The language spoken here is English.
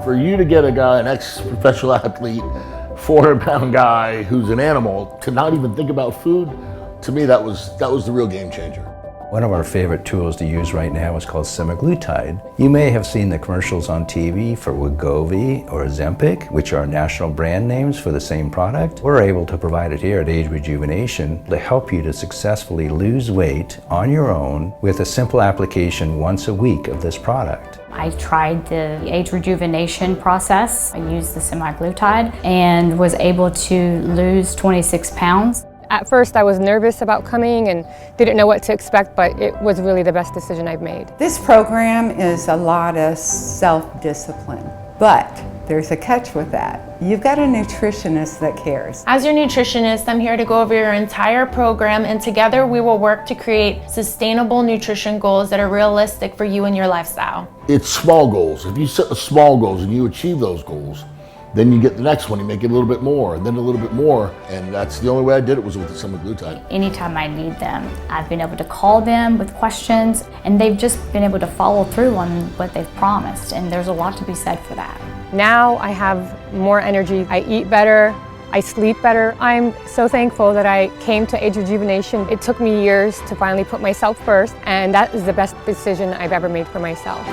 For you to get a guy, an ex-professional athlete, 400-pound guy who's an animal, to not even think about food, to me that was the real game changer. One of our favorite tools to use right now is called Semaglutide. You may have seen the commercials on TV for Wegovy or Ozempic, which are national brand names for the same product. We're able to provide it here at ageRejuvenation to help you to successfully lose weight on your own with a simple application once a week of this product. I tried the ageRejuvenation process. I used the Semaglutide and was able to lose 26 pounds. At first I was nervous about coming and didn't know what to expect, but it was really the best decision I've made. This program is a lot of self-discipline, but there's a catch with that. You've got a nutritionist that cares. As your nutritionist, I'm here to go over your entire program, and together we will work to create sustainable nutrition goals that are realistic for you and your lifestyle. It's small goals. If you set the small goals and you achieve those goals, then you get the next one, you make it a little bit more, and then a little bit more, and that's the only way I did it was with the Semaglutide. Anytime I need them, I've been able to call them with questions, and they've just been able to follow through on what they've promised, and there's a lot to be said for that. Now I have more energy, I eat better, I sleep better. I'm so thankful that I came to ageRejuvenation. It took me years to finally put myself first, and that is the best decision I've ever made for myself.